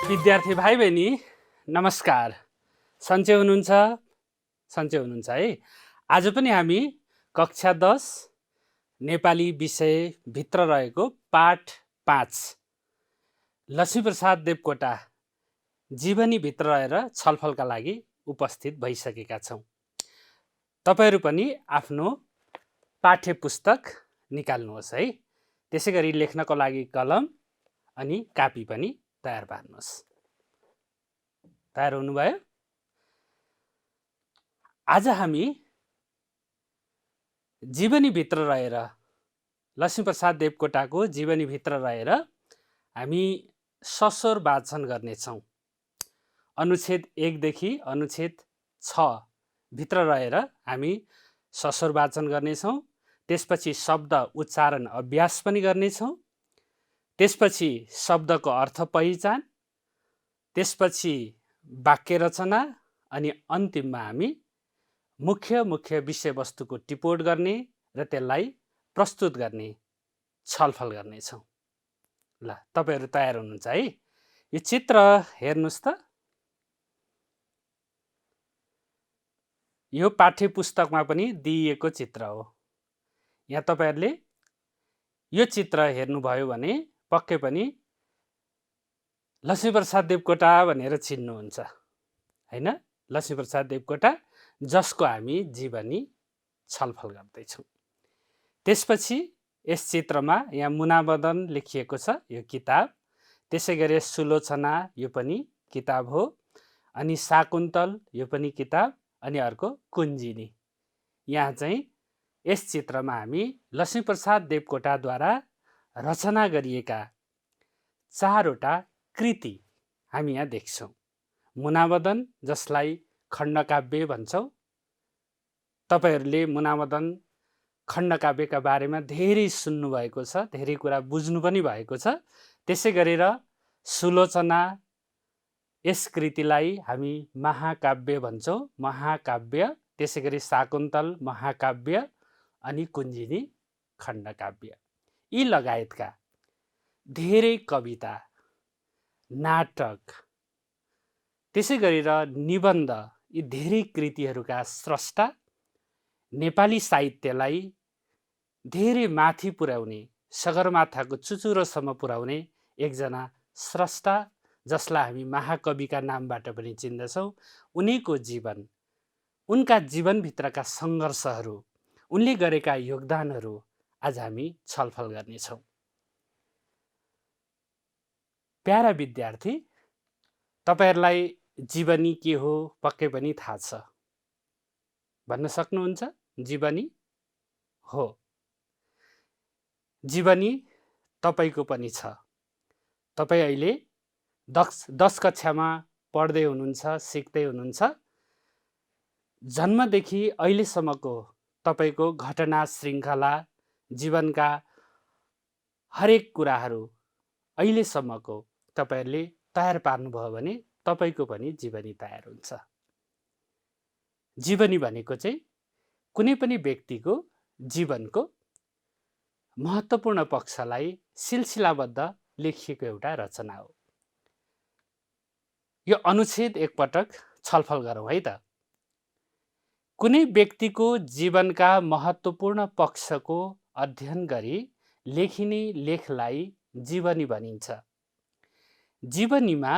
विद्यार्थी भाइ बहिनी नमस्कार। सन्चै हुनुहुन्छ है। आज पनि हामी कक्षा 10 नेपाली विषयभित्र रहेको पाठ 5 लक्ष्मीप्रसाद देवकोटा जीवनीभित्र रहेर छलफलका लागि उपस्थित भइसकेका छौँ। तपाईहरू पनि आफ्नो पाठ्य पुस्तक निकाल्नुहोस् है। त्यसै गरी लेख्नको लागि कलम अनि कापी पनि तयार पार्नुहोस्। तयार हुनुभयो? आज हामी जीवनीभित्र रहेर लक्ष्मीप्रसाद देवकोटाको जीवनीभित्र रहेर हामी सस्वर वाचन गर्नेछौँ। अनुच्छेद 1 देखि अनुच्छेद 6 भित्र रहेर हामी सस्वर वाचन गर्नेछौँ। त्यसपछि शब्द उच्चारण अभ्यास पनि गर्नेछौँ। त्यसपछि शब्दको अर्थ पहिचान, त्यसपछि वाक्य रचना अनि अन्तिममा हामी मुख्य विषयवस्तुको टिपोट गर्ने र त्यसलाई प्रस्तुत गर्ने छलफल गर्नेछौँ। ल, तपाईहरू तयार हुनुहुन्छ है? यो चित्र हेर्नुहोस् त। यो पाठ्य पुस्तकमा पनि दिइएको चित्र हो। यहाँ तपाईहरूले यो चित्र हेर्नुभयो भने पक्कै पनि लक्ष्मीप्रसाद देवकोटा भनेर चिन्नुहुन्छ हैन? लक्ष्मीप्रसाद देवकोटा, जसको हामी जीवनी छलफल गर्दैछौँ। त्यसपछि यस चित्रमा यहाँ मुनामदन लेखिएको छ, यो किताब। त्यसै गरी सुलोचना, यो पनि किताब हो। अनि शाकुन्तल, यो पनि किताब। अनि अर्को कुञ्जिनी। यहाँ चाहिँ यस चित्रमा हामी लक्ष्मीप्रसाद देवकोटाद्वारा रचना गरिएका 4वटा कृति हामी यहाँ देख्छौँ। मुनामदन, जसलाई खण्डकाव्य भन्छौँ। तपाईहरूले मुनामदन खण्डकाव्यका बारेमा धेरै सुन्नुभएको छ, धेरै कुरा बुझ्नु पनि भएको छ। त्यसै गरेर सुलोचना, यस कृतिलाई हामी महाकाव्य भन्छौँ, महाकाव्य। त्यसै गरी शाकुन्तल महाकाव्य अनि कुञ्जिनी खण्डकाव्य। यी लगायतका धेरै कविता, नाटक, त्यसै गरेर निबन्ध, यी धेरै कृतिहरूका स्रष्टा, नेपाली साहित्यलाई धेरै माथि पुर्याउने, सगरमाथाको चुचुरोसम्म पुर्याउने एकजना स्रष्टा, जसलाई हामी महाकविका नामबाट पनि चिन्दछौँ, उनीको जीवन, उनका जीवनभित्रका सङ्घर्षहरू, उनले गरेका योगदानहरू आज हामी छलफल गर्नेछौँ। प्यारा विद्यार्थी, तपाईहरूलाई जीवनी के हो पक्कै पनि थाहा छ। भन्न सक्नुहुन्छ? जीवनी हो। जीवनी तपाईँको पनि छ। तपाईँ अहिले 10 कक्षामा पढ्दै हुनुहुन्छ, सिक्दै हुनुहुन्छ। जन्मदेखि अहिलेसम्मको तपाईँको घटना श्रृङ्खला, जीवनका हरेक कुराहरू अहिलेसम्मको तपाईहरूले तयार पार्नुभयो भने तपाईँको पनि जीवनी तयार हुन्छ। जीवनी भनेको चाहिँ कुनै पनि व्यक्तिको जीवनको महत्त्वपूर्ण पक्षलाई सिलसिलाबद्ध लेखिएको एउटा रचना हो। यो अनुच्छेद एकपटक छलफल गरौँ है त। कुनै व्यक्तिको जीवनका महत्त्वपूर्ण पक्षको अध्ययन गरी लेखिने लेखलाई जीवनी भनिन्छ। जीवनीमा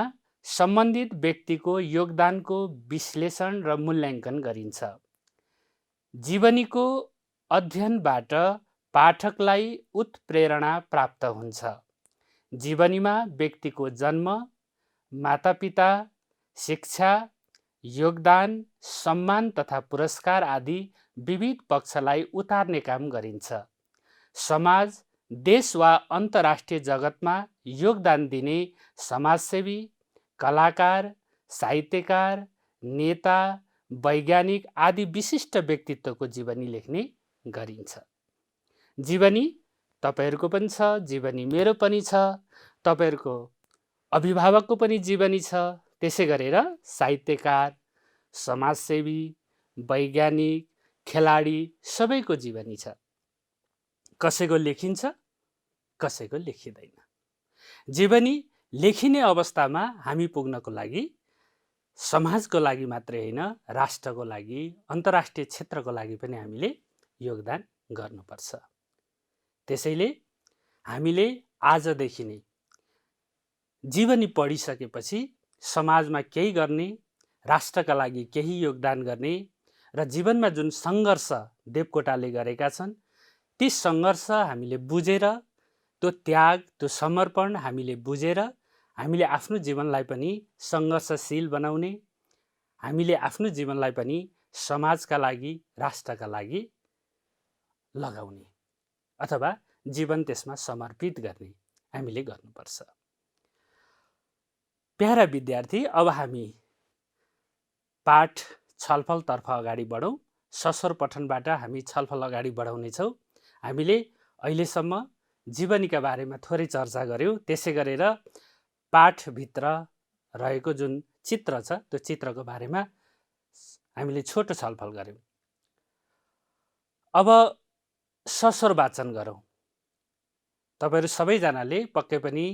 सम्बन्धित व्यक्तिको योगदानको विश्लेषण र मूल्याङ्कन गरिन्छ। जीवनीको अध्ययनबाट पाठकलाई उत्प्रेरणा प्राप्त हुन्छ। जीवनीमा व्यक्तिको जन्म, मातापिता, शिक्षा, योगदान, सम्मान तथा पुरस्कार आदि विविध पक्षलाई उतार्ने काम गरिन्छ। समाज, देश वा अन्तर्राष्ट्रिय जगतमा योगदान दिने समाजसेवी, कलाकार, साहित्यकार, नेता, वैज्ञानिक आदि विशिष्ट व्यक्तित्वको जीवनी लेख्ने गरिन्छ। जीवनी तपाईहरूको पनि छ, जीवनी मेरो पनि छ, तपाईहरूको अभिभावकको पनि जीवनी छ। त्यसै गरेर साहित्यकार, समाजसेवी, वैज्ञानिक, खेलाडी सबैको जीवनी छ। कसैको लेखिन्छ, कसैको लेखिँदैन। जीवनी लेखिने अवस्थामा हामी पुग्नको लागि समाजको लागि मात्रै होइन, राष्ट्रको लागि, अन्तर्राष्ट्रिय क्षेत्रको लागि पनि हामीले योगदान गर्नुपर्छ। त्यसैले हामीले आजदेखि नै जीवनी पढिसकेपछि समाजमा केही गर्ने, राष्ट्रका लागि केही योगदान गर्ने र जीवनमा जुन सङ्घर्ष देवकोटाले गरेका छन् ती सङ्घर्ष हामीले बुझेर, त्यो त्याग, त्यो समर्पण हामीले बुझेर हामीले आफ्नो जीवनलाई पनि सङ्घर्षशील बनाउने, हामीले आफ्नो जीवनलाई पनि समाजका लागि, राष्ट्रका लागि लगाउने अथवा जीवन त्यसमा समर्पित गर्ने हामीले गर्नुपर्छ। प्यारा विद्यार्थी, अब हामी पाठ छलफलतर्फ अगाडि बढौँ। सशोर पठनबाट हामी छलफल अगाडि बढाउनेछौँ। हामीले अहिलेसम्म जीवनीका बारेमा थोरै चर्चा गऱ्यौँ। त्यसै गरेर पाठभित्र रहेको जुन चित्र छ त्यो चित्रको बारेमा हामीले छोटो छलफल गऱ्यौँ। अब सशोर वाचन गरौँ। तपाईहरू सबैजनाले पक्कै पनि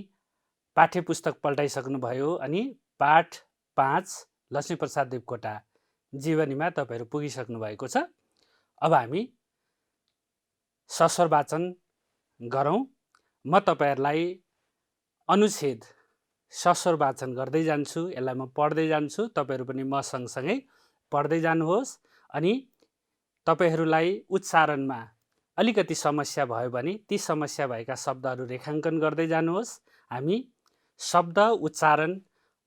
पाठ्यपुस्तक पल्टाइसक्नुभयो अनि पाठ 5 लक्ष्मीप्रसाद देवकोटा जीवनीमा तपाईहरू पुगिसक्नु भएको छ। अब हामी सशोर वाचन गरौँ। म तपाईहरूलाई अनुच्छेद सशोर वाचन गर्दै जान्छु, यसलाई म पढ्दै जान्छु, तपाईहरू पनि म सँगसँगै पढ्दै जानुहोस्। अनि तपाईहरूलाई उच्चारणमा अलिकति समस्या भयो भने ती समस्या भएका शब्दहरू रेखाङ्कन गर्दै जानुहोस्। हामी शब्द उच्चारण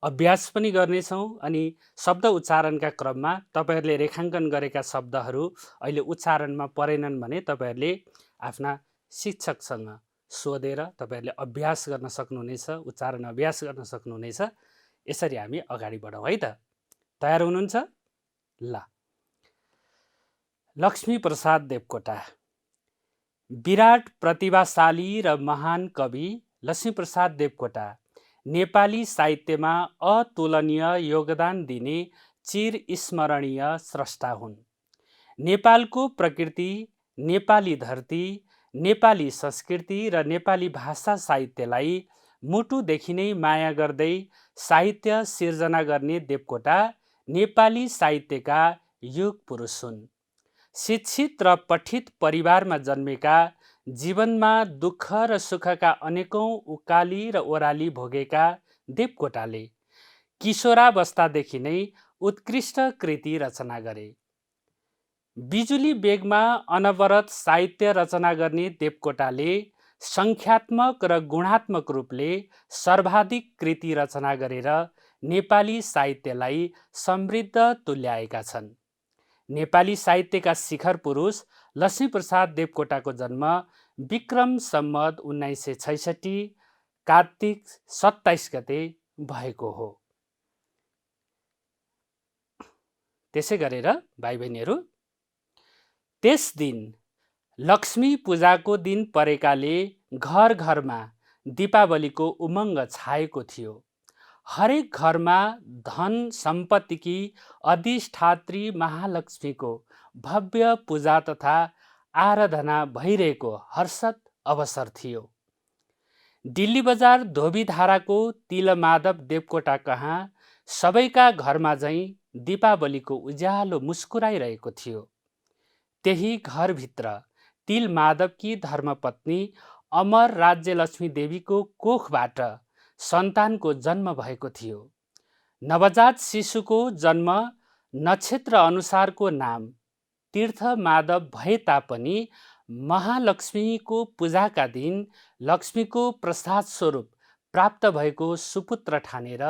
अभ्यास पनि गर्नेछौँ अनि शब्द उच्चारणका क्रममा तपाईहरूले रेखाङ्कन गरेका शब्दहरू अहिले उच्चारणमा परेनन् भने तपाईहरूले आफ्ना शिक्षकसँग सोधेर तपाईहरूले अभ्यास गर्न सक्नुहुनेछ, उच्चारण अभ्यास गर्न सक्नुहुनेछ। यसरी हामी अगाडि बढौँ है त। तयार हुनुहुन्छ? ल। लक्ष्मीप्रसाद देवकोटा। विराट प्रतिभाशाली र महान कवि लक्ष्मीप्रसाद देवकोटा नेपाली साहित्यमा अतुलनीय योगदान दिने चिरस्मरणीय स्रष्टा हुन्। नेपालको प्रकृति, नेपाली धरती, नेपाली संस्कृति र नेपाली भाषा साहित्यलाई मुटुदेखि नै माया गर्दै साहित्य सिर्जना गर्ने देवकोटा नेपाली साहित्यका युग पुरुष हुन्। शिक्षित र पठित परिवारमा जन्मेका, जीवनमा दुःख र सुखका अनेकौं उकाली र ओह्राली भोगेका देवकोटाले किशोरावस्थादेखि नै उत्कृष्ट कृति रचना गरे। बिजुली बेगमा अनवरत साहित्य रचना गर्ने देवकोटाले सङ्ख्यात्मक र गुणात्मक रूपले सर्वाधिक कृति रचना गरेर नेपाली साहित्यलाई समृद्ध तुल्याएका छन्। नेपाली साहित्यका शिखर पुरुष लक्ष्मीप्रसाद देवकोटाको जन्म विक्रम सम्वत 1966 कार्तिक 27 गते भएको हो। त्यसै गरेर भाइ बहिनीहरू, त्यस दिन लक्ष्मी पूजाको दिन परेकाले घर घरमा दीपावलीको उमङ्ग छाएको थियो। हरेक घरमा धन सम्पत्तिकी अधिष्ठात्री महालक्ष्मीको भव्य पूजा तथा आराधना भइरहेको हर्षद अवसर थियो। दिल्ली बजार धोबीधाराको तिलमाधव देवकोटा कहाँ सबैका घरमा झैँ दीपावलीको उज्यालो मुस्कुराइरहेको थियो। त्यही घरभित्र तिलमाधवकी धर्मपत्नी अमर राज्यलक्ष्मी देवीको कोखबाट सन्तानको जन्म भएको थियो। नवजात शिशुको जन्म नक्षत्र अनुसारको नाम तीर्थमाधव भए तापनि महालक्ष्मीको पूजाका दिन लक्ष्मीको प्रसाद स्वरूप प्राप्त भएको सुपुत्र ठानेर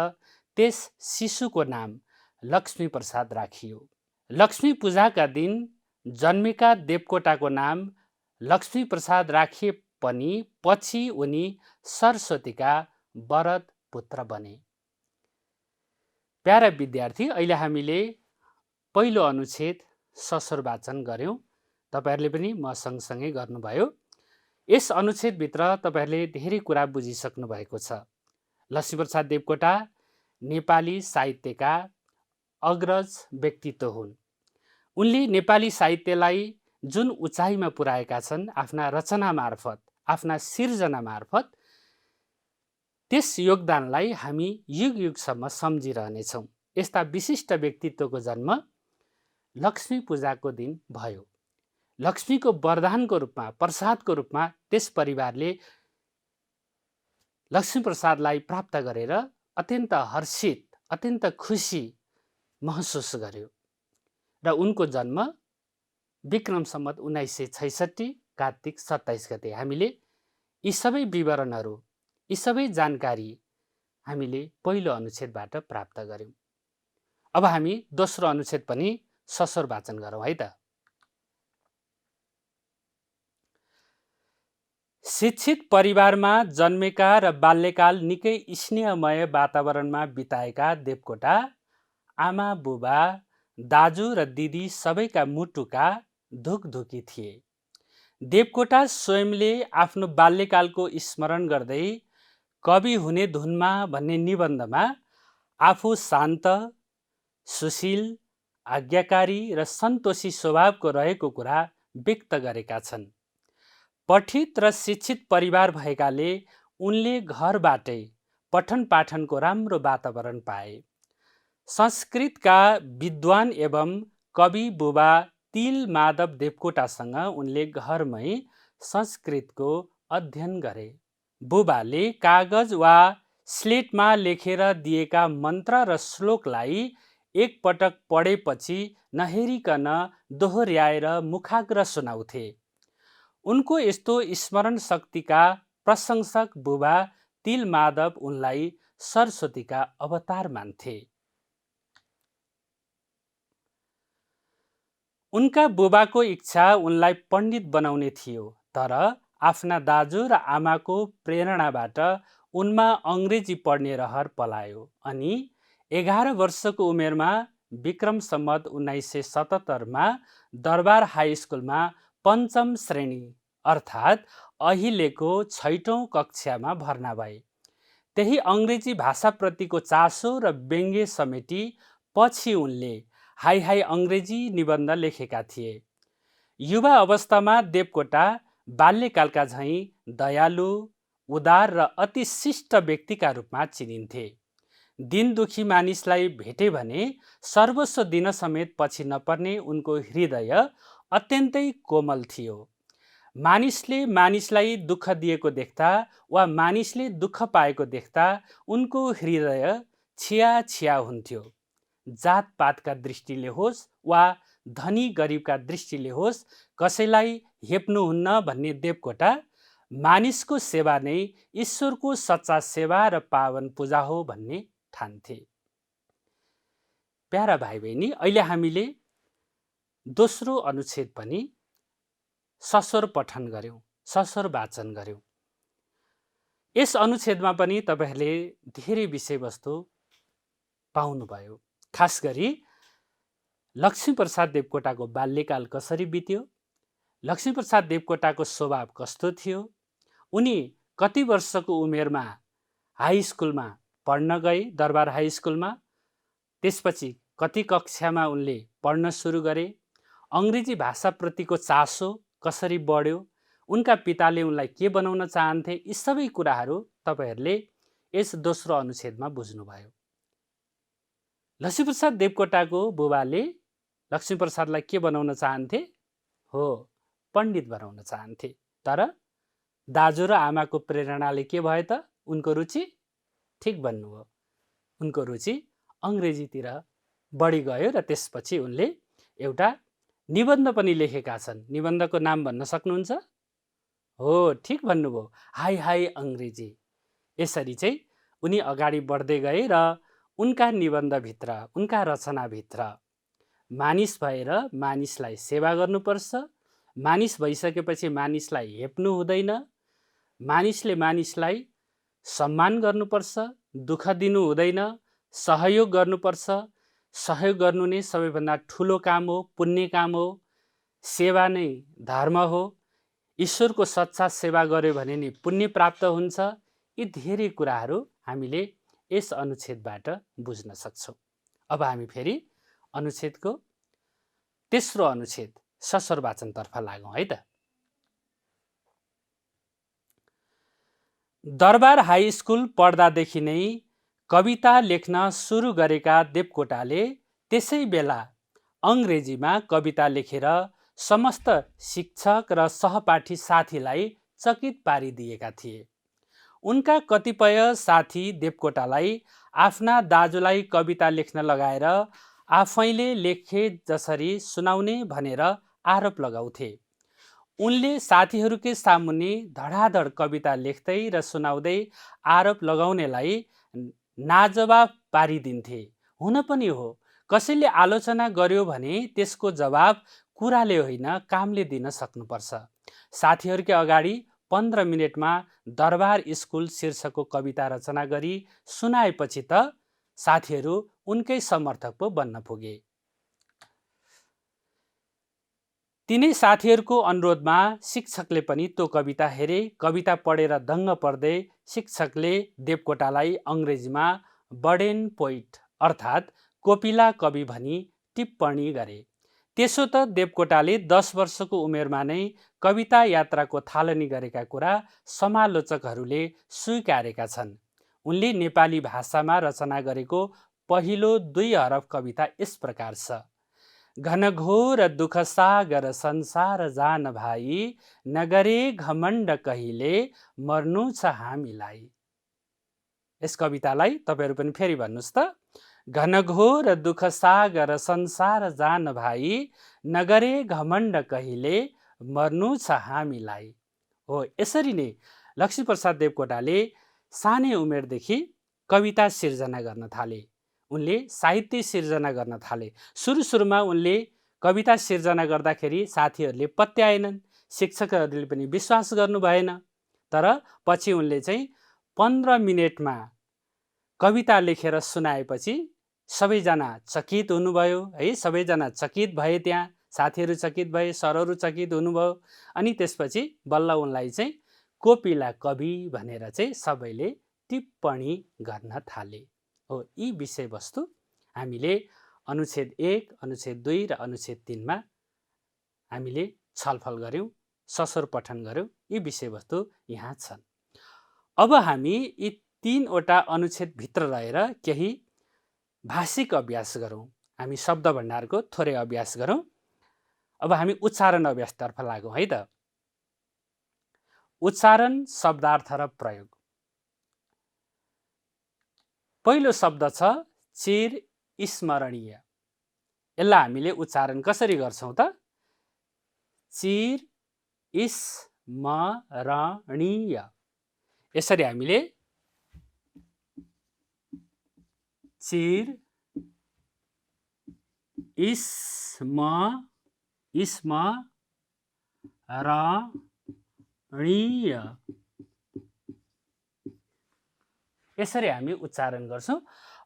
त्यस शिशुको नाम लक्ष्मीप्रसाद राखियो। लक्ष्मी पूजाका दिन जन्मेका देवकोटाको नाम लक्ष्मीप्रसाद राखिए पनि पछि उनी सरस्वतीका वरद पुत्र बने। प्यारा विद्यार्थी, अहिले हामीले पहिलो अनुच्छेद सशोर वाचन गऱ्यौँ। तपाईहरूले पनि म सँगसँगै गर्नुभयो। यस अनुच्छेदभित्र तपाईहरूले धेरै कुरा बुझिसक्नु भएको छ। लक्ष्मीप्रसाद देवकोटा नेपाली साहित्यका अग्रज व्यक्तित्व हुन्। उनले नेपाली साहित्यलाई जुन उचाइमा पुर्याएका छन् आफ्ना रचना मार्फत, आफ्ना सिर्जना मार्फत, त्यस योगदानलाई हामी युग युगसम्म सम्झिरहनेछौँ। यस्ता विशिष्ट व्यक्तित्वको जन्म लक्ष्मी पूजाको दिन भयो। लक्ष्मीको वरदानको रूपमा, प्रसादको रूपमा त्यस परिवारले लक्ष्मी प्रसादलाई प्राप्त गरेर अत्यन्त हर्षित, अत्यन्त खुसी महसुस गर्यो र उनको जन्म विक्रम सम्वत 1966 कार्तिक 27 गते। हामीले यी सबै विवरणहरू, यी सबै जानकारी हामीले पहिलो अनुच्छेदबाट प्राप्त गर्यौं। अब हामी दोस्रो अनुच्छेद पनि सस्वर वाचन गरौँ है त। शिक्षित परिवारमा जन्मेका र बाल्यकाल निकै स्नेहमय वातावरणमा बिताएका देवकोटा आमा बुबा, दाजु र दिदी सबैका मुटुका धुकधुकी थिए। देवकोटा स्वयंले आफ्नो बाल्यकालको स्मरण गर्दै कवि हुने धुनमा भन्ने निबन्धमा आफू शान्त, सुशील, आज्ञाकारी र सन्तोषी स्वभावको रहेको कुरा व्यक्त गरेका छन्। पठित र शिक्षित परिवार भएकाले उनले घरबाटै पठन पाठनको राम्रो वातावरण पाए। संस्कृतका विद्वान एवं कवि बुबा तिल माधव देवकोटासँग उनले घरमै संस्कृतको अध्ययन गरे। बुबाले कागज वा स्लेटमा लेखेर दिएका मन्त्र र श्लोकलाई एकपटक पढेपछि नहेरिकन दोहोर्याएर मुखाग्र सुनाउँथे। उनको यस्तो स्मरण शक्तिका प्रशंसक बुबा तिल माधव उनलाई सरस्वतीका अवतार मान्थे। उनका बुबाको इच्छा उनलाई पण्डित बनाउने थियो, तर आफ्ना दाजु र आमाको प्रेरणाबाट उनमा अङ्ग्रेजी पढ्ने रहर पलायो अनि 11 वर्षको उमेरमा विक्रम सम्वत 1977 दरबार हाई स्कुलमा पञ्चम श्रेणी अर्थात् अहिलेको 6औं कक्षामा भर्ना भए। त्यही अङ्ग्रेजी भाषाप्रतिको चासो र व्यङ्ग्य समेटी पछि उनले हाई हाई अङ्ग्रेजी निबन्ध लेखेका थिए। युवा अवस्थामा देवकोटा बाल्यकालका झैँ दयालु, उदार र अति शिष्ट व्यक्तिका रूपमा चिनिन्थे। दिन दुखी मानिसलाई भेटे भने सर्वस्व दिन समेत पछि नपर्ने उनको हृदय अत्यन्तै कोमल थियो। मानिसले मानिसलाई दुःख दिएको देख्दा वा मानिसले दुःख पाएको देख्दा उनको हृदय छिया छिया हुन्थ्यो। जातपातका दृष्टिले होस् वा धनी गरिबका दृष्टिले होस्, कसैलाई हेप्नुहुन्न भन्ने देवकोटा मानिसको सेवा नै ईश्वरको सच्चा सेवा र पावन पूजा हो भन्ने ठान्थे। प्यारा भाइ बहिनी, अहिले हामीले दोस्रो अनुच्छेद पनि सस्वर पठन गर्यौं, सस्वर वाचन गर्यौं। यस अनुच्छेदमा पनि तपाईहरूले धेरै विषयवस्तु पाउनुभयो। खास गरी लक्ष्मीप्रसाद देवकोटाको बाल्यकाल कसरी बित्यो, लक्ष्मीप्रसाद देवकोटाको स्वभाव कस्तो थियो, उनी कति वर्षको उमेरमा हाई स्कुलमा पढ्न गए, दरबार हाई स्कुलमा, त्यसपछि कति कक्षामा उनले पढ्न सुरु गरे, अङ्ग्रेजी भाषाप्रतिको चासो कसरी बढ्यो, उनका पिताले उनलाई के बनाउन चाहन्थे, यी सबै कुराहरू तपाईहरूले यस दोस्रो अनुच्छेदमा बुझ्नुभयो। लक्ष्मीप्रसाद देवकोटाको बुबाले लक्ष्मीप्रसादलाई के बनाउन चाहन्थे? हो, पण्डित बनाउन चाहन्थे। तर दाजु र आमाको प्रेरणाले के भयो त? उनको रुचि, ठिक भन्नुभयो, उनको रुचि अङ्ग्रेजीतिर बढी गयो र त्यसपछि उनले एउटा निबन्ध पनि लेखेका छन्। निबन्धको नाम भन्न सक्नुहुन्छ? हो, ठिक भन्नुभयो, हाई हाई अङ्ग्रेजी। यसरी चाहिँ उनी अगाडि बढ्दै गए र उनका निबन्धभित्र, उनका रचनाभित्र मानिस भएर मानिसलाई सेवा गर्नुपर्छ, मानिस भइसकेपछि मानिसलाई हेप्नु हुँदैन, मानिसले मानिसलाई सम्मान गर्नुपर्छ, दुःख दिनु हुँदैन, सहयोग गर्नुपर्छ, सहयोग गर्नु नै सबैभन्दा ठुलो काम हो, पुण्य काम हो, सेवा नै धर्म हो, ईश्वरको सच्चा सेवा गर्यो भने नि पुण्य प्राप्त हुन्छ। यी धेरै कुराहरू हामीले यस अनुच्छेदबाट बुझ्न सक्छौँ। अब हामी फेरि अनुच्छेदको तेस्रो अनुच्छेद सस्वर वाचनतर्फ लागौँ है त। दरबार हाई स्कुल पढ्दादेखि नै कविता लेख्न सुरु गरेका देवकोटाले त्यसै बेला अङ्ग्रेजीमा कविता लेखेर समस्त शिक्षक र सहपाठी साथीलाई चकित पारिदिएका थिए। उनका कतिपय साथी देवकोटालाई आफ्ना दाजुलाई कविता लेख्न लगाएर आफैले लेखे जसरी सुनाउने भनेर आरोप लगाउँथे। उनले साथीहरूकै सामुन्ने धडाधड कविता लेख्दै र सुनाउँदै आरोप लगाउनेलाई नाजवाब पारिदिन्थे। हुन पनि हो, कसैले आलोचना गर्यो भने त्यसको जवाब कुराले होइन कामले दिन सक्नुपर्छ। साथीहरूकै अगाडि 15 मिनटमा दरबार स्कुल शीर्षकको कविता रचना गरी सुनाएपछि त साथीहरू उनकै समर्थक पो बन्न पुगे। तिनै साथीहरूको अनुरोधमा शिक्षकले पनि त्यो कविता हेरे। कविता पढेर दङ्ग पर्दै शिक्षकले देवकोटालाई अङ्ग्रेजीमा बर्डेन पोइट अर्थात् कोपिला कवि भनी टिप्पणी गरे। त्यसो त देवकोटाले 10 वर्षको उमेरमा नै कविता यात्राको थालनी गरेका कुरा समालोचकहरूले स्वीकारेका छन्। उनले नेपाली भाषामा रचना गरेको पहिलो 2 हरफ कविता यस प्रकार छ: घनघोर दुःख सागर संसार जान भाइ, नगरे घमण्ड कहिले मर्नु छ हामीलाई। यस कवितालाई तपाईहरु पनि फेरि भन्नुस् त: घनघोर दुःख सागर संसार जान भाइ, नगरे घमण्ड कहिले मर्नु छ हामीलाई। हो, यसरी नै लक्ष्मीप्रसाद देवकोटाले सानै उमेरदेखि कविता सिर्जना गर्न थाले। उनले साहित्य सिर्जना गर्न थाले। सुरुमा उनले कविता सिर्जना गर्दाखेरि साथीहरूले पत्याएनन्, शिक्षकहरूले पनि विश्वास गर्नु भएन। तर पछि उनले चाहिँ 15 मिनेटमा कविता लेखेर सुनाएपछि सबैजना चकित हुनुभयो है। सबैजना चकित भए, त्यहाँ साथीहरू चकित भए, सरहरू चकित हुनुभयो। अनि त्यसपछि बल्ल उनलाई चाहिँ कोपिला कवि भनेर चाहिँ सबैले टिप्पणी गर्न थाले। हो, यी विषयवस्तु हामीले अनुच्छेद 1, अनुच्छेद 2 र अनुच्छेद 3 मा हामीले छलफल गर्यौं, ससोर पठन गर्यौं। यी विषयवस्तु यहाँ छन्। अब हामी यी 3 वटा अनुच्छेद भित्र रहेर केही भाषिक अभ्यास गरौँ। हामी शब्द भण्डारको थोरै अभ्यास गरौँ। अब हामी उच्चारण अभ्यासतर्फ लागौँ है त। उच्चारण, शब्दार्थ र प्रयोग। पहिलो शब्द छ चिर स्मरणीय। यसलाई हामीले उच्चारण कसरी गर्छौं त? चिर स्मरणीय। यसरी हामीले चिर स्मरणीय यसरी हामी उच्चारण गर्छौं।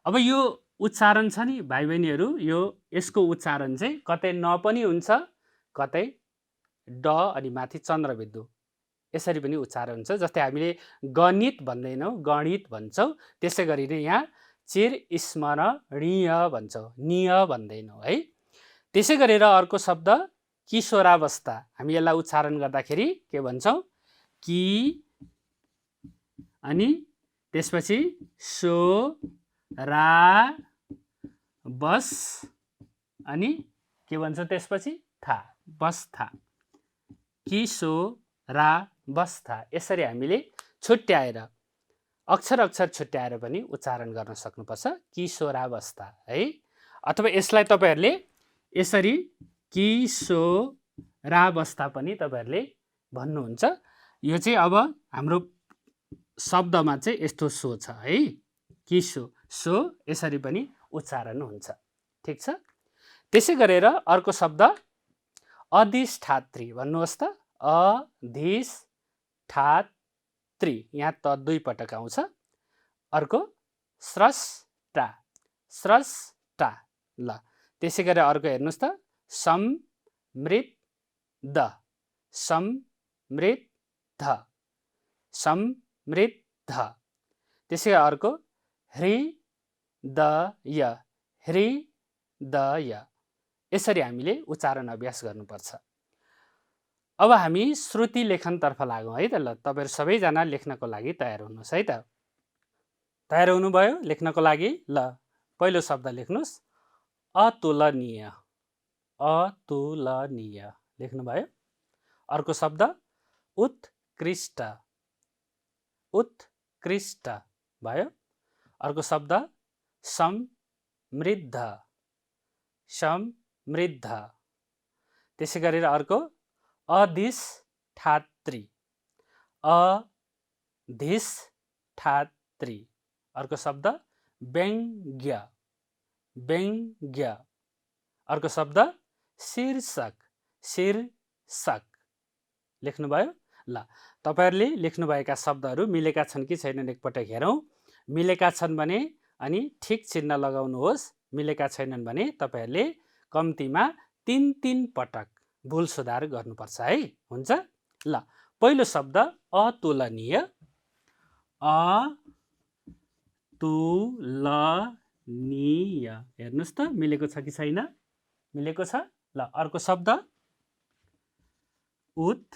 अब यो उच्चारण छ नि भाइ बहिनीहरू, यसको उच्चारण चाहिँ कतै न पनि हुन्छ, कतै ड अनि माथि चन्द्रबिन्दु यसरी पनि उच्चारण हुन्छ। जस्तै हामीले गणित भन्दैनौँ, गणित भन्छौँ। त्यसै गरी नै यहाँ चिर स्मरणीय भन्छौँ, निय भन्दैनौँ है। त्यसै गरेर अर्को शब्द किशोरावस्था। हामी यसलाई उच्चारण गर्दाखेरि के भन्छौँ? कि अनि त्यसपछि सो रा बस अनि के भन्छ त्यसपछि? था, बस्था। किशोरावस्था। यसरी हामीले छुट्याएर अक्षर छुट्याएर पनि उच्चारण गर्न सक्नुपर्छ, किशोरावस्था है। अथवा यसलाई तपाईहरुले यसरी किशोरावस्था पनि तपाईहरुले भन्नुहुन्छ। यो चाहिँ अब हाम्रो शब्दमा चाहिँ यस्तो सो छ है, किशो सो यसरी पनि उच्चारण हुन्छ। ठीक छ। त्यसै गरेर अर्को शब्द अधिष्ठात्री भन्नुहोस् त। अधिष्ठात्री, यहाँ त 2 पटक आउँछ। अर्को स्रष्टा, स्रष्टा। ल त्यसै गरेर अर्को हेर्नुस् त समृद्ध, समृद्ध, समृद्ध। त्यसै अर्को हृदय, हृदय। यसरी हामीले उच्चारण अभ्यास गर्नुपर्छ। अब हामी श्रुति लेखनतर्फ लागौँ है त। ल तपाईँहरू सबैजना लेख्नको लागि तयार हुनुहोस् है त। तयार हुनुभयो लेख्नको लागि? ल पहिलो शब्द लेख्नुहोस्, अतुलनीय। अतुलनीय लेख्नुभयो। अर्को शब्द उत्कृष्ट। उत्कृष्ट भयो। अर्को शब्द समृद्ध। समृद्ध। त्यसै गरेर अर्को अधिष्ठात्री। अधिष्ठात्री। अर्को शब्द व्यङ्ग्य। व्यङ्ग्य। अर्को शब्द शीर्षक। शीर्षक लेख्नुभयो। ल तपाईहरुले लेख्नुभएका शब्दहरू मिलेका छन् कि छैनन् एकपटक हेरौँ। मिलेका छन् भने अनि ठिक चिन्ह लगाउनुहोस्। मिलेका छैनन् भने तपाईहरुले कम्तीमा 3 पटक भुल सुधार गर्नुपर्छ है। हुन्छ? ल पहिलो शब्द अतुलनीय। अतुलनीय हेर्नुस् त मिलेको छ कि छैन? मिलेको छ। ल अर्को शब्द उत्कृष्ट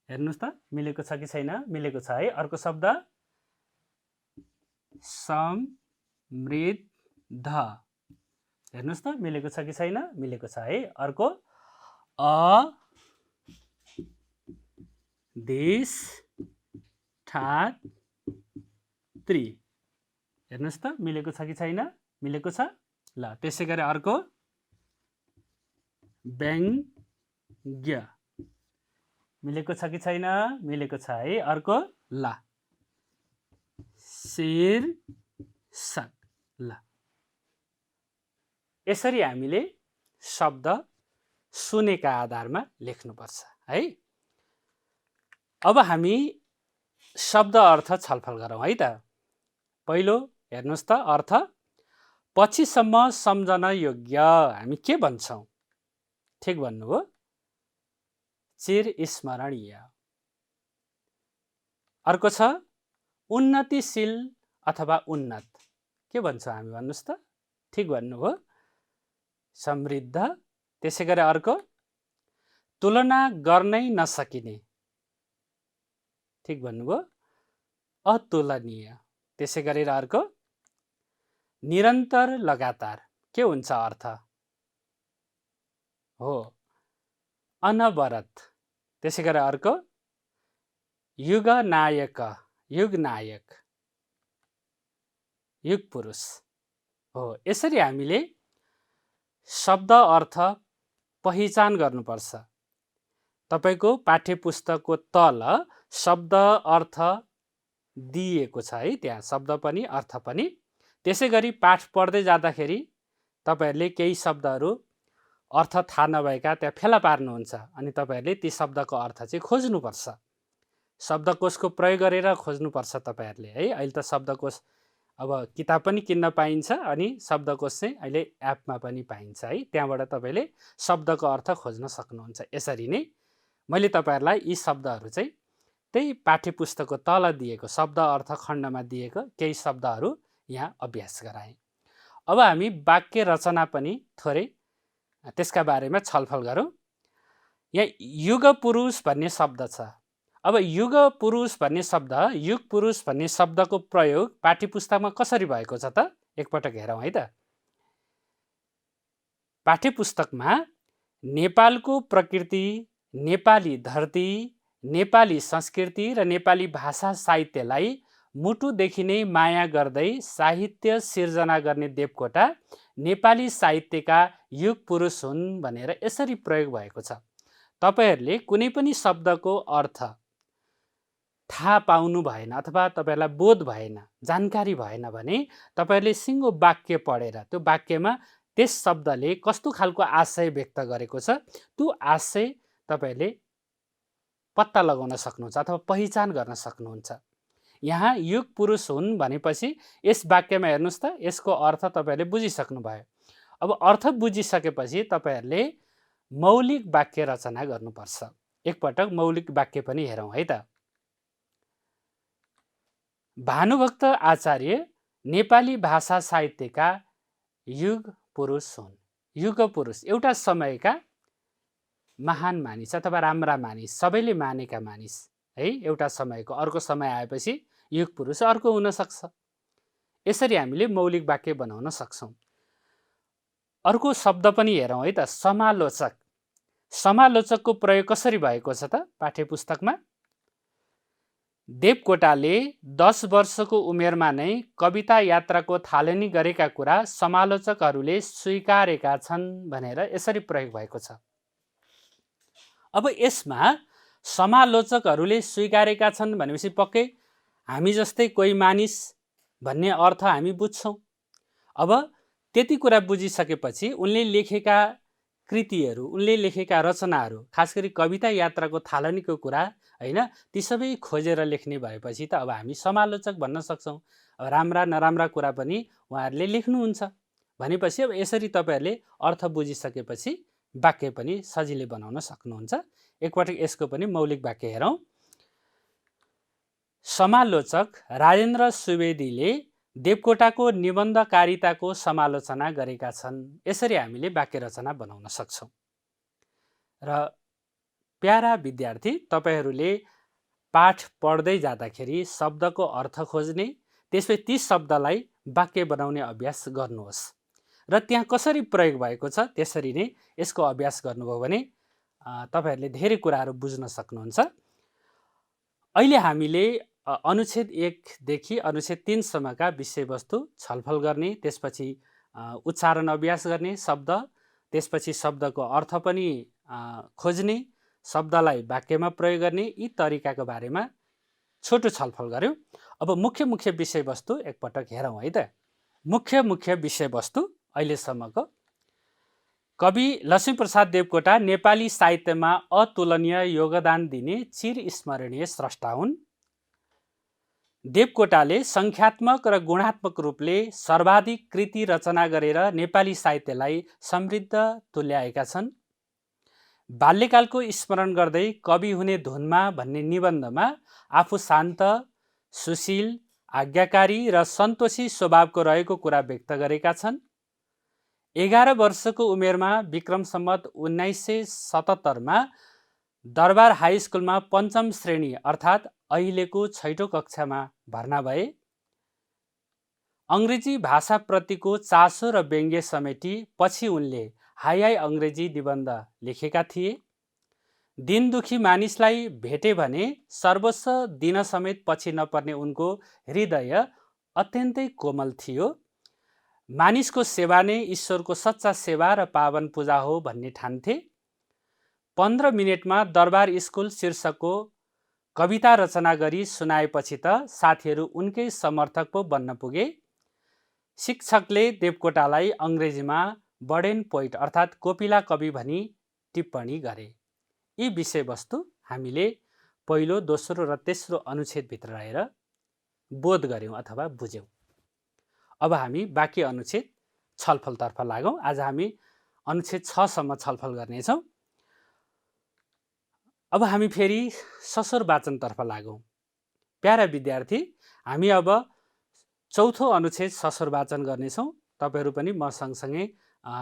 हेर्नुस् त मिलेको छ कि छैन? मिलेको छ है। अर्को शब्द समृद्ध हेर्नुस् त मिलेको छ कि छैन? मिलेको छ है। अर्को अधिष्ठात्री हेर्नुस् त मिलेको छ कि छैन? मिलेको छ। ल त्यसै गरी अर्को व्यङ्ग्य मिलेको छ कि छैन? मिलेको छ है। अर्को ल शीर्षक। ल यसरी हामीले शब्द सुनेका आधारमा लेख्नुपर्छ है। अब हामी शब्द अर्थ छलफल गरौँ है त। पहिलो हेर्नुस् त अर्थ पछिसम्म सम्झन योग्य हामी के भन्छौँ? ठिक भन्नुभयो, चिरस्मरणीय। अर्को छ उन्नतिशील अथवा उन्नत के भन्छौँ हामी? भन्नुस् त। ठिक भन्नुभयो, समृद्ध। त्यसै गरी अर्को तुलना गर्नै नसकिने ठिक भन्नुभयो, अतुलनीय। त्यसै गरेर अर्को निरन्तर लगातार के हुन्छ अर्थ? हो अनवरत। त्यसै गरी अर्को युग नायक। युग नायक युग पुरुष हो। यसरी हामीले शब्द अर्थ पहिचान गर्नुपर्छ। तपाईको पाठ्यपुस्तकको तल शब्द अर्थ दिएको छ है। त्यहाँ शब्द पनि अर्थ पनि। त्यसै गरी पाठ पढ्दै जाँदाखेरि तपाईहरुले केही शब्दहरू अर्थ थाहा नभएका त्यहाँ फेला पार्नुहुन्छ अनि तपाईहरुले ती शब्दको अर्थ चाहिँ खोज्नुपर्छ। शब्दकोशको प्रयोग गरेर खोज्नुपर्छ तपाईहरुले है। अहिले त शब्दकोश अब किताब पनि किन्न पाइन्छ अनि शब्दकोश चाहिँ अहिले एपमा पनि पाइन्छ है। त्यहाँबाट तपाईले शब्दको अर्थ खोज्न सक्नुहुन्छ। यसरी नै मैले तपाईहरुलाई यी शब्दहरू चाहिँ त्यही पाठ्यपुस्तकको तल दिएको शब्द अर्थ खण्डमा दिएको केही शब्दहरू यहाँ अभ्यास गराएँ। अब हामी वाक्य रचना पनि थोरै त्यसका बारेमा छलफल गरौँ। यहाँ युग पुरुष भन्ने शब्द छ। अब युग पुरुष भन्ने शब्द, युग पुरुष भन्ने शब्दको प्रयोग पाठ्यपुस्तकमा कसरी भएको छ त? एकपटक हेरौँ है त। पाठ्यपुस्तकमा नेपालको प्रकृति, नेपाली धरती, नेपाली संस्कृति र नेपाली भाषा साहित्यलाई मुटुदेखि नै माया गर्दै साहित्य सिर्जना गर्ने देवकोटा नेपाली साहित्यका युग पुरुष हुन् भनेर यसरी प्रयोग भएको छ। तपाईहरुले कुनै पनि शब्दको अर्थ थाहा पाउनु भएन अथवा तपाईहरुलाई बोध भएन, जानकारी भएन भने तपाईहरुले सिङ्गो वाक्य पढेर त्यो वाक्यमा त्यस शब्दले कस्तो खालको आशय व्यक्त गरेको छ त्यो आशय तपाईहरुले पत्ता लगाउन सक्नुहुन्छ अथवा पहिचान गर्न सक्नुहुन्छ। यहाँ युग पुरुष हुन् भनेपछि यस वाक्यमा हेर्नुस् त यसको अर्थ तपाईहरुले बुझिसक्नु भयो। अब अर्थ बुझिसकेपछि तपाईहरुले मौलिक वाक्य रचना गर्नुपर्छ। एकपटक मौलिक वाक्य पनि हेरौँ है त। भानुभक्त आचार्य नेपाली भाषा साहित्यका युग पुरुष हुन्। युग पुरुष एउटा समयका महान मानिस अथवा राम्रा मानिस, सबैले मानेका मानिस है, एउटा समयको अर्को समय आएपछि युग पुरुष अर्को हुन सक्छ। यसरी हामीले मौलिक वाक्य बनाउन सक्छौँ। अर्को शब्द पनि हेरौँ है त, समालोचक। समालोचकको प्रयोग कसरी भएको छ त पाठ्यपुस्तकमा? देवकोटाले 10 वर्षको उमेरमा नै कविता यात्राको थालनी गरेका कुरा समालोचकहरूले स्वीकारेका छन् भनेर यसरी प्रयोग भएको छ। अब यसमा समालोचकहरूले स्वीकारेका छन् भनेपछि पक्कै हामी जस्तै कोही मानिस भन्ने अर्थ हामी बुझ्छौँ। अब त्यति कुरा बुझिसकेपछि उनले लेखेका कृतिहरू, उनले लेखेका रचनाहरू, खास गरी कविता यात्राको थालनीको कुरा हैन, ती सबै खोजेर लेख्ने भएपछि त अब हामी समालोचक भन्न सक्छौँ। अब राम्रा नराम्रा कुरा पनि उहाँहरूले लेख्नुहुन्छ भनेपछि अब यसरी तपाईँहरूले अर्थ बुझिसकेपछि वाक्य पनि सजिलै बनाउन सक्नुहुन्छ। एकपटक यसको पनि मौलिक वाक्य हेरौँ। समालोचक राजेन्द्र सुवेदीले देवकोटाको निबन्धकारिताको समालोचना गरेका छन्। यसरी हामीले वाक्य रचना बनाउन सक्छौँ। र प्यारा विद्यार्थी, तपाईँहरूले पाठ पढ्दै जाँदाखेरि शब्दको अर्थ खोज्ने, त्यसपछि ती शब्दलाई वाक्य बनाउने अभ्यास गर्नुहोस् र त्यहाँ कसरी प्रयोग भएको छ त्यसरी नै यसको अभ्यास गर्नुभयो भने तपाईँहरूले धेरै कुराहरू बुझ्न सक्नुहुन्छ। अहिले हामीले अनुच्छेद 1 देखि अनुच्छेद 3 सम्मका विषयवस्तु छलफल गर्ने, त्यसपछि उच्चारण अभ्यास गर्ने शब्द, त्यसपछि शब्दको अर्थ पनि खोज्ने, शब्दलाई वाक्यमा प्रयोग गर्ने, यी तरिकाको बारेमा छोटो छलफल गर्यौँ। अब मुख्य विषयवस्तु एकपटक हेरौँ है त। मुख्य विषयवस्तु अहिलेसम्मको, कवि लक्ष्मीप्रसाद देवकोटा नेपाली साहित्यमा अतुलनीय योगदान दिने चिरस्मरणीय स्रष्टा हुन्। देवकोटाले सङ्ख्यात्मक र गुणात्मक रूपले सर्वाधिक कृति रचना गरेर नेपाली साहित्यलाई समृद्ध तुल्याएका छन्। बाल्यकालको स्मरण गर्दै कवि हुने धुनमा भन्ने निबन्धमा आफू शान्त, सुशील, आज्ञाकारी र सन्तोषी स्वभावको रहेको कुरा व्यक्त गरेका छन्। 11 वर्षको उमेरमा विक्रम सम्वत 1977 दरबार हाई स्कुलमा पञ्चम श्रेणी अर्थात् अहिलेको 6औं कक्षामा भर्ना भए। अङ्ग्रेजी भाषाप्रतिको चासो र व्यङ्ग्य समेटी पछि उनले हाई अङ्ग्रेजी निबन्ध लेखेका थिए। दिन दुखी मानिसलाई भेटे भने सर्वस्व दिन समेत पछि नपर्ने उनको हृदय अत्यन्तै कोमल थियो। मानिसको सेवा नै ईश्वरको सच्चा सेवा र पावन पूजा हो भन्ने ठान्थे। 15 मिनटमा दरबार स्कुल शीर्षकको कविता रचना गरी सुनाएपछि त साथीहरू उनकै समर्थक पो बन्न पुगे। शिक्षकले देवकोटालाई अङ्ग्रेजीमा बर्ड एन्ड पोइट अर्थात् कोपिला कवि भनी टिप्पणी गरे। यी विषयवस्तु हामीले पहिलो, दोस्रो र तेस्रो अनुच्छेदभित्र रहेर बोध गर्यौँ अथवा बुझ्यौँ। अब हामी बाँकी अनुच्छेद छलफलतर्फ लागौँ। आज हामी अनुच्छेद 6 सम्म छलफल गर्नेछौँ। अब हामी फेरि सस्वर वाचनतर्फ लागौँ। प्यारा विद्यार्थी, हामी अब चौथो अनुच्छेद सस्वर वाचन गर्नेछौँ। तपाईँहरू पनि म सँगसँगै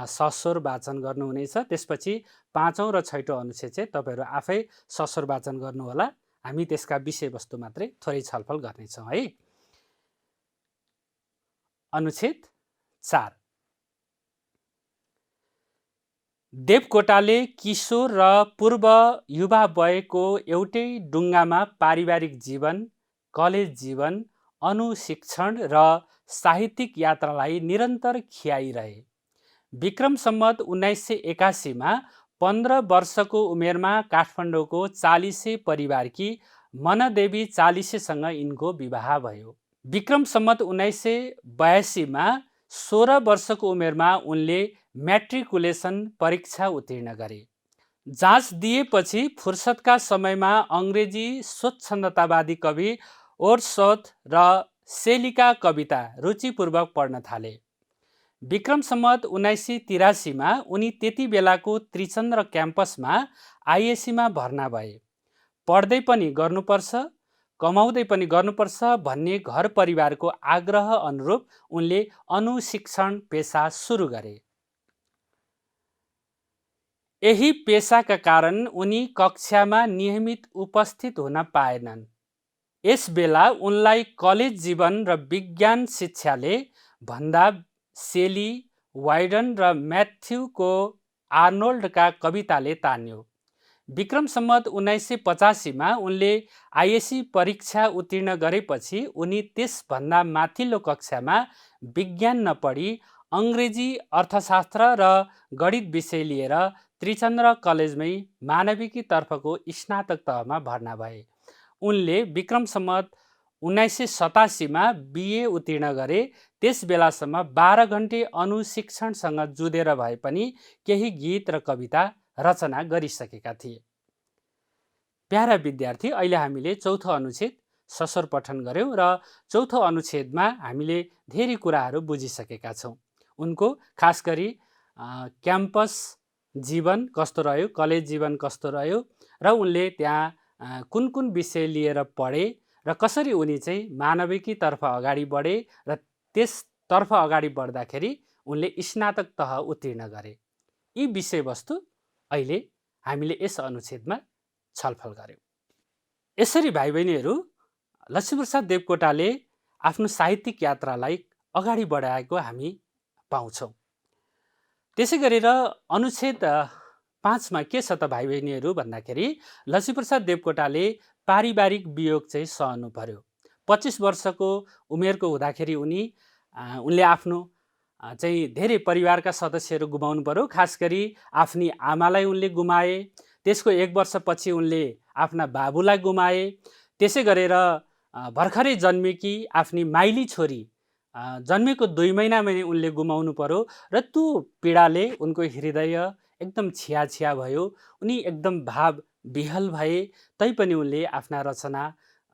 सस्वर वाचन गर्नुहुनेछ। त्यसपछि 5औं र 6औं अनुच्छेद चाहिँ तपाईँहरू आफै सस्वर वाचन गर्नुहोला। हामी त्यसका विषयवस्तु मात्रै थोरै छलफल गर्नेछौँ है। अनुच्छेद 4। देवकोटाले किशोर र पूर्व युवा वयको एउटै डुङ्गामा पारिवारिक जीवन, कलेज जीवन, अनुशिक्षण र साहित्यिक यात्रालाई निरन्तर खियाइरहे। विक्रम सम्वत 1981 15 वर्षको उमेरमा काठमाडौँको चालिसे परिवारकी मनदेवी चालिसेसँग यिनको विवाह भयो। विक्रम सम्वत 1982 16 वर्षको उमेरमा उनले म्याट्रिकुलेसन परीक्षा उत्तीर्ण गरे। जाँच दिएपछि फुर्सदका समयमा अङ्ग्रेजी स्वच्छन्दतावादी कवि वर्ड्सवर्थ र सेलीका कविता रुचिपूर्वक पढ्न थाले। विक्रम सम्वत 1983 उनी त्यति बेलाको त्रिचन्द्र क्याम्पसमा आइएस्सीमा भर्ना भए। पढ्दै पनि गर्नुपर्छ, कमाउँदै पनि गर्नुपर्छ भन्ने घर परिवारको आग्रह अनुरूप उनले अनुशिक्षण पेसा सुरु गरे। यही पेसाका कारण उनी कक्षामा नियमित उपस्थित हुन पाएनन्। यसबेला उनलाई कलेज जीवन र विज्ञान शिक्षाले भन्दा सेली, वाइडन र म्याथ्यूको आर्नोल्डका कविताले तान्यो। विक्रम सम्वत 1985मा उनले आइएससी परीक्षा उत्तीर्ण गरेपछि उनी त्यसभन्दा माथिल्लो कक्षामा विज्ञान नपढी अङ्ग्रेजी, अर्थशास्त्र र गणित विषय लिएर त्रिचन्द्र कलेजमै मानविकी तर्फको स्नातक तहमा भर्ना भए। उनले विक्रम सम्वत 1987मा बिए उत्तीर्ण गरे। त्यस बेलासम्म 12 घण्टे अनुशिक्षणसँग जुधेर भए पनि केही गीत र कविता रचना गरिसकेका थिए। प्यारा विद्यार्थी, अहिले हामीले चौथो अनुच्छेद सशोर पठन गऱ्यौँ र चौथो अनुच्छेदमा हामीले धेरै कुराहरू बुझिसकेका छौँ। उनको खास गरी क्याम्पस जीवन कस्तो रह्यो, कलेज जीवन कस्तो रह्यो र उनले त्यहाँ कुन कुन विषय लिएर पढे र कसरी उनी चाहिँ मानविकीतर्फ अगाडि बढे र त्यसतर्फ अगाडि बढ्दाखेरि उनले स्नातक तह उत्तीर्ण गरे। यी विषयवस्तु अहिले हामीले यस अनुच्छेदमा छलफल गऱ्यौँ। यसरी भाइ बहिनीहरू, लक्ष्मीप्रसाद देवकोटाले आफ्नो साहित्यिक यात्रालाई अगाडि बढाएको हामी पाउँछौँ। त्यसै गरेर अनुच्छेद 5मा के छ त भाइ बहिनीहरू भन्दाखेरि लक्ष्मीप्रसाद देवकोटाले पारिवारिक वियोग चाहिँ सहनु पर्यो। 25 वर्षको उमेरको हुँदाखेरि उनले आफ्नो चाहिँ धेरै परिवारका सदस्यहरू गुमाउनु पर्यो। खास गरी आफ्नी आमालाई उनले गुमाए। त्यसको 1 वर्षपछि उनले आफ्ना बाबुलाई गुमाए। त्यसै गरेर भर्खरै जन्मेकी आफ्नी माइली छोरी जन्मेको 2 महिनामै उनले गुमाउनु पर्यो र त्यो पीडाले उनको हृदय एकदम छिया भयो। उनी एकदम भाव विह्वल भए। तैपनि उनले आफ्ना रचना,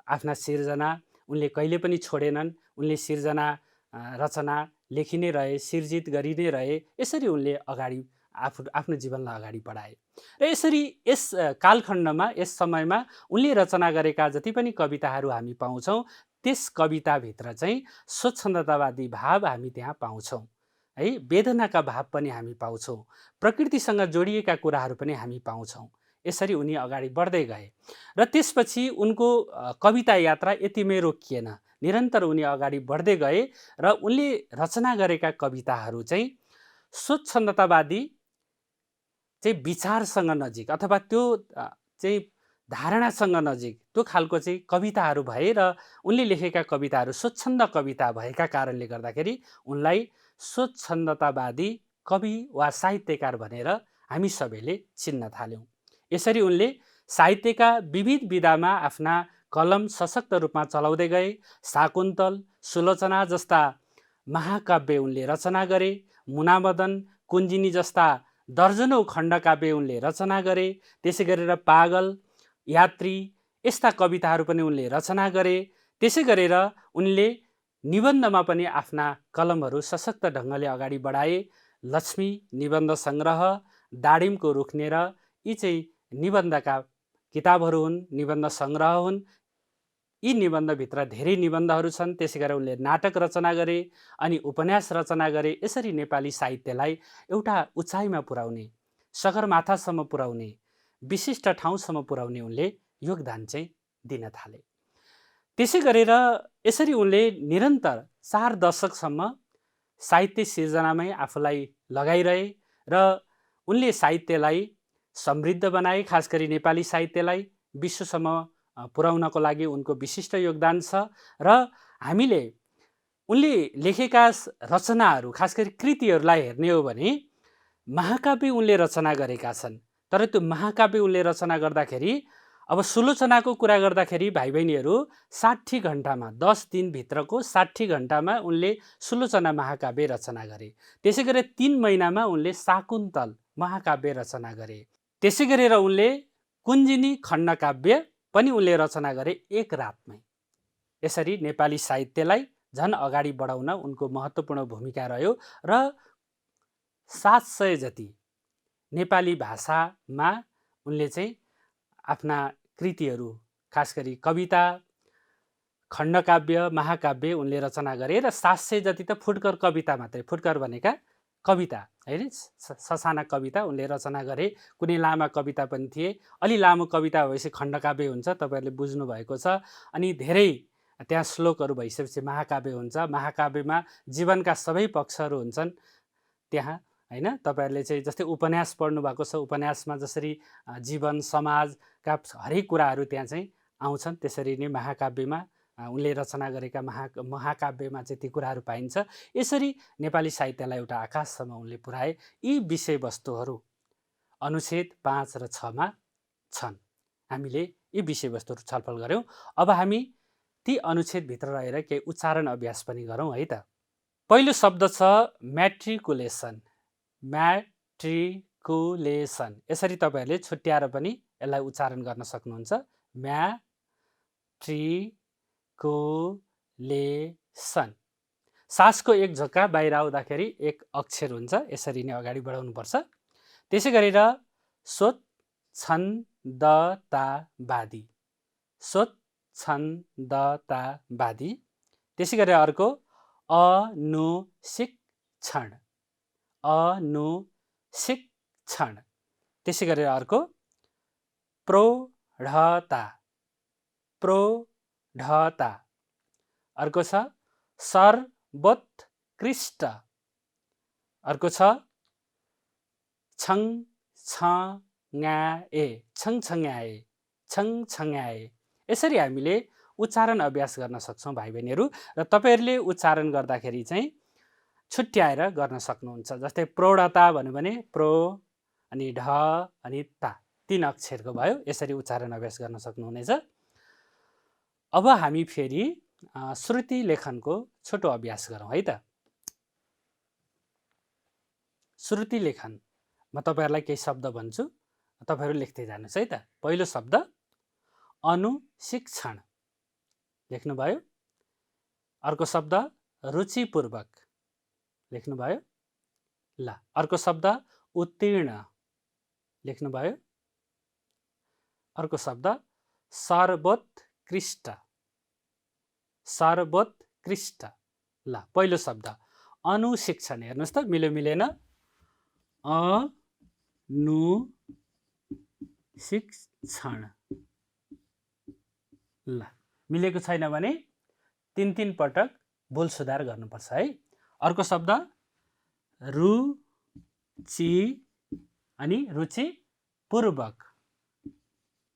आफ्ना सिर्जना उनले कहिले पनि छोडेनन्। उनले सिर्जना रचना लेखि नै रहे, सिर्जित गरि नै रहे। यसरी उनले अगाडि आफ्नो जीवनलाई अगाडि बढाए र यसरी यस कालखण्डमा, यस समयमा उनले रचना गरेका जति पनि कविताहरू हामी पाउँछौँ, त्यस कविताभित्र चाहिँ स्वच्छन्दतावादी भाव हामी त्यहाँ पाउँछौँ है। वेदनाका भाव पनि हामी पाउँछौँ, प्रकृतिसँग जोडिएका कुराहरू पनि हामी पाउँछौँ। यसरी उनी अगाडि बढ्दै गए र त्यसपछि उनको कविता यात्रा यतिमै रोकिएन। निरन्तर उनी अगाडि बढ्दै गए र उनले रचना गरेका कविताहरू चाहिँ स्वच्छन्दतावादी चाहिँ विचारसँग नजिक अथवा त्यो चाहिँ धारणासँग नजिक त्यो खालको चाहिँ कविताहरू भए र उनले लेखेका कविताहरू स्वच्छन्द कविता भएका कारणले गर्दाखेरि उनलाई स्वच्छन्दतावादी कवि वा साहित्यकार भनेर हामी सबैले चिन्न थाल्यौँ। यसरी उनले साहित्यका विविध विधामा आफ्ना कलम सशक्त रूपमा चलाउँदै गए। शाकुन्तल, सुलोचना जस्ता महाकाव्य उनले रचना गरे। मुनामदन, कुञ्जिनी जस्ता दर्जनौं खण्डकाव्य उनले रचना गरे। त्यसै गरेर पागल, यात्री यस्ता कविताहरू पनि उनले रचना गरे। त्यसै गरेर उनले निबन्धमा पनि आफ्ना कलमहरू सशक्त ढङ्गले अगाडि बढाए। लक्ष्मी निबन्ध सङ्ग्रह, दाडिमको रुखनेर यी चाहिँ निबन्धका किताबहरू हुन्, निबन्ध सङ्ग्रह हुन्। यी निबन्धभित्र धेरै निबन्धहरू छन्। त्यसै गरेर उनले नाटक रचना गरे अनि उपन्यास रचना गरे। यसरी नेपाली साहित्यलाई एउटा उचाइमा पुर्याउने, सगरमाथासम्म पुर्याउने, विशिष्ट ठाउँसम्म पुर्याउने उनले योगदान चाहिँ दिन थाले। त्यसै गरेर यसरी उनले निरन्तर 4 दशकसम्म साहित्य सिर्जनामै आफूलाई लगाइरहे र उनले साहित्यलाई समृद्ध बनाए। खास गरी नेपाली साहित्यलाई विश्वसम्म पुर्याउनको लागि उनको विशिष्ट योगदान छ र हामीले उनले लेखेका रचनाहरू, खास गरी कृतिहरूलाई हेर्ने हो भने महाकाव्य उनले रचना गरेका छन्। तर त्यो महाकाव्य उनले रचना गर्दाखेरि, अब सुलोचनाको कुरा गर्दाखेरि भाइ बहिनीहरू 60 घण्टामा, 10 दिनभित्रको 60 घण्टामा उनले सुलोचना महाकाव्य रचना गरे। त्यसै गरेर 3 महिनामा उनले शाकुन्तल महाकाव्य रचना गरे। त्यसै गरेर उनले कुञ्जिनी खण्डकाव्य पनि उनले रचना गरे 1 रातमै। यसरी नेपाली साहित्यलाई झन अगाडि बढाउन उनको महत्त्वपूर्ण भूमिका रह्यो र 700 जति नेपाली भाषामा उनले चाहिँ आफ्ना कृतिहरू, खास गरी कविता, खण्डकाव्य, महाकाव्य उनले रचना गरे र 700 जति त फुटकर कविता मात्रै, फुटकर भनेका कविता होइन, ससाना कविता उनले रचना गरे। कुनै लामा कविता पनि थिए। अलि लामो कविता भएपछि खण्डकाव्य हुन्छ, तपाईँहरूले बुझ्नुभएको छ। अनि धेरै त्यहाँ श्लोकहरू भइसकेपछि महाकाव्य हुन्छ। महाकाव्यमा जीवनका सबै पक्षहरू हुन्छन् त्यहाँ, होइन। तपाईँहरूले चाहिँ जस्तै उपन्यास पढ्नु भएको छ, उपन्यासमा जसरी जीवन समाजका हरेक कुराहरू त्यहाँ चाहिँ आउँछन्, त्यसरी नै महाकाव्यमा उनले रचना गरेका महाकाव्यमा चाहिँ ती कुराहरू पाइन्छ। यसरी नेपाली साहित्यलाई एउटा आकाशसम्म उनले पुर्याए। यी विषयवस्तुहरू अनुच्छेद 5 र 6 मा छन्। हामीले यी विषयवस्तुहरू छलफल गऱ्यौँ। अब हामी ती अनुच्छेदभित्र रहेर केही उच्चारण अभ्यास पनि गरौँ है त। पहिलो शब्द छ म्याट्रिकुलेसन। म्याट्रिकुलेसन, यसरी तपाईँहरूले छुट्याएर पनि यसलाई उच्चारण गर्न सक्नुहुन्छ। म्याट्रिकुलेसन। सासको एक झोक्का बाहिर आउँदाखेरि एक अक्षर हुन्छ, यसरी नै अगाडि बढाउनुपर्छ। त्यसै गरेर स्वच्छन्दतावादी, स्वच्छन्दतावादी। त्यसै गरेर अर्को अनुशिक्षण, अनुशिक्षण। त्यसै गरेर अर्को प्रौढता, प्रौढता। अर्को छ सर्वोत्कृष्ट, अर्को छ छङछङ्याए, छङछङ्याए, छङछङ्याए। यसरी हामीले उच्चारण अभ्यास गर्न सक्छौँ भाइ बहिनीहरू। र तपाईँहरूले उच्चारण गर्दाखेरि चाहिँ छुट्याएर गर्न सक्नुहुन्छ। जस्तै प्रौढता भन्यो भने प्रो अनि ढ अनि ता, 3 अक्षरको भयो। यसरी उच्चारण अभ्यास गर्न सक्नुहुनेछ। अब हामी फेरि श्रुति लेखनको छोटो अभ्यास गरौँ है त। श्रुति लेखन, म तपाईँहरूलाई केही शब्द भन्छु, तपाईँहरू लेख्दै जानुहोस् है त। पहिलो शब्द अनुशिक्षण, लेख्नुभयो। अर्को शब्द रुचिपूर्वक, लेख्नुभयो। ल, अर्को शब्द उत्तीर्ण, लेख्नुभयो। अर्को शब्द सर्वोत्कृष्ट, सर्वोत्कृष्ट। ल, पहिलो शब्द अनुशिक्षण, हेर्नुहोस् त मिल्यो मिलेन। अनुशिक्षण। ल, मिलेको छैन भने 3 पटक बोल सुधार गर्नुपर्छ है। अर्को शब्द रुचि अनि रुचिपूर्वक,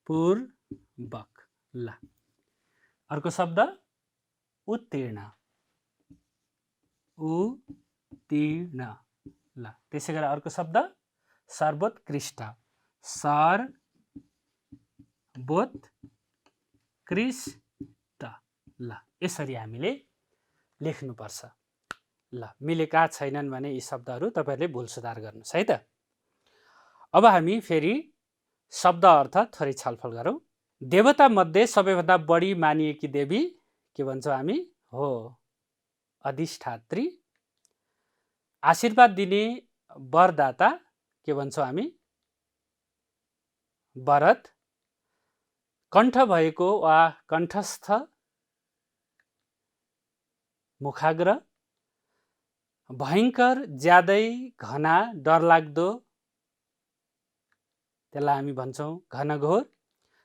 पूर्वक। ल, अर्को शब्द उत्तीर्ण, उत्तीर्ण। ल, त्यसै गरेर अर्को शब्द सर्वोत्कृष्ट, सर्वोत्कृष्ट। ल, यसरी हामीले लेख्नुपर्छ। ल, मिलेका छैनन् भने यी शब्दहरू तपाईँहरूले भुल सुधार गर्नुहोस् है त। अब हामी फेरि शब्द अर्थ थोरै छलफल गरौँ। देवता मध्ये सबैभन्दा बढी मानिएकी देवी के भन्छौँ हामी? हो, अधिष्ठात्री। आशीर्वाद दिने वरदाता के भन्छौँ हामी? वरद। कण्ठ भएको वा कण्ठस्थ मुखाग्र। भयङ्कर, ज्यादै घना, डरलाग्दो, त्यसलाई हामी भन्छौँ घनघोर।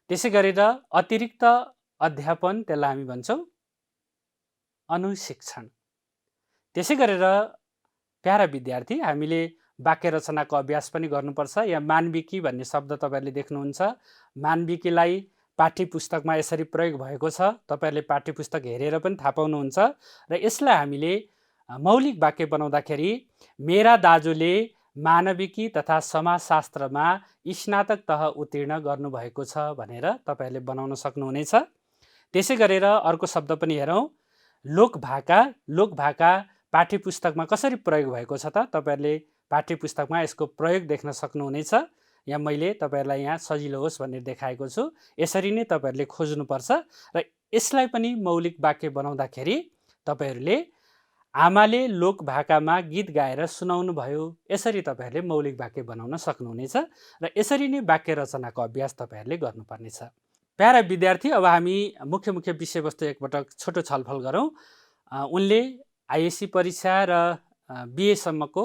त्यसै गरेर अतिरिक्त अध्यापन, त्यसलाई हामी भन्छौँ अनुशिक्षण। त्यसै गरेर प्यारा विद्यार्थी, हामीले वाक्य रचनाको अभ्यास पनि गर्नुपर्छ। यहाँ मानविकी भन्ने शब्द तपाईँहरूले देख्नुहुन्छ। मानविकीलाई पाठ्यपुस्तकमा यसरी प्रयोग भएको छ, तपाईँहरूले पाठ्यपुस्तक हेरेर पनि थाहा पाउनुहुन्छ। र यसलाई हामीले मौलिक वाक्य बनाउँदाखेरि मेरा दाजुले मानविकी तथा समाजशास्त्रमा स्नातक तह उत्तीर्ण गर्नुभएको छ भनेर तपाईँहरूले बनाउन सक्नुहुनेछ। त्यसै गरेर अर्को शब्द पनि हेरौँ, लोकभाका। लोकभाका पाठ्यपुस्तकमा कसरी प्रयोग भएको छ त? तपाईँहरूले पाठ्यपुस्तकमा यसको प्रयोग देख्न सक्नुहुनेछ। यहाँ मैले तपाईँहरूलाई यहाँ सजिलो होस् भनेर देखाएको छु। यसरी नै तपाईँहरूले खोज्नुपर्छ। र यसलाई पनि मौलिक वाक्य बनाउँदाखेरि तपाईँहरूले आमाले लोकभाकामा गीत गाएर सुनाउनु भयो, यसरी तपाईँहरूले मौलिक वाक्य बनाउन सक्नुहुनेछ। र यसरी नै वाक्य रचनाको अभ्यास तपाईँहरूले गर्नुपर्नेछ। प्यारा विद्यार्थी, अब हामी मुख्य मुख्य विषयवस्तु एकपटक छोटो छलफल गरौँ। उनले आइएससी परीक्षा र बिएसम्मको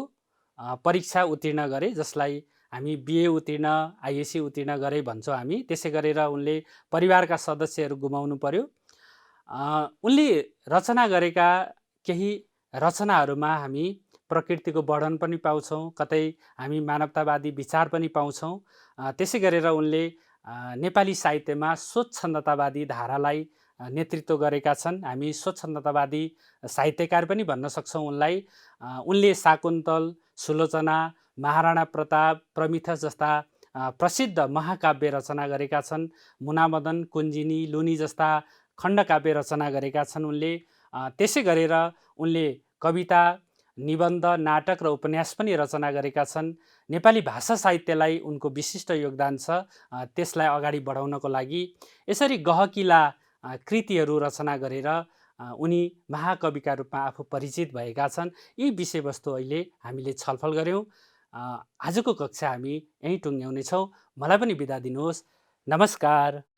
परीक्षा उत्तीर्ण गरे, जसलाई हामी बिए उत्तीर्ण, आइएससी उत्तीर्ण गरे भन्छौँ हामी। त्यसै गरेर उनले परिवारका सदस्यहरू गुमाउनु पर्यो। उनले रचना गरेका केही रचनाहरूमा हामी प्रकृतिको वर्णन पनि पाउँछौँ, कतै हामी मानवतावादी विचार पनि पाउँछौँ। त्यसै गरेर उनले नेपाली साहित्यमा स्वच्छन्दतावादी धारालाई नेतृत्व गरेका छन्। हामी स्वच्छन्दतावादी साहित्यकार पनि भन्न सक्छौँ उनलाई। उनले शाकुन्तल, सुलोचना, महाराणा प्रताप, प्रमिथस जस्ता प्रसिद्ध महाकाव्य रचना गरेका छन्। मुनामदन, कुञ्जिनी, लुनी जस्ता खण्डकाव्य रचना गरेका छन् उनले। त्यसै गरेर उनले कविता, निबन्ध, नाटक र उपन्यास पनि रचना गरेका छन्। नेपाली भाषा साहित्यलाई उनको विशिष्ट योगदान छ, त्यसलाई अगाडि बढाउनको लागि। यसरी गहकिला कृतिहरू रचना गरेर उनी महाकविका रूपमा आफू परिचित भएका छन्। यी विषयवस्तु अहिले हामीले छलफल गऱ्यौँ। आजको कक्षा हामी यहीँ टुङ्ग्याउनेछौँ। मलाई पनि बिदा दिनुहोस्। नमस्कार।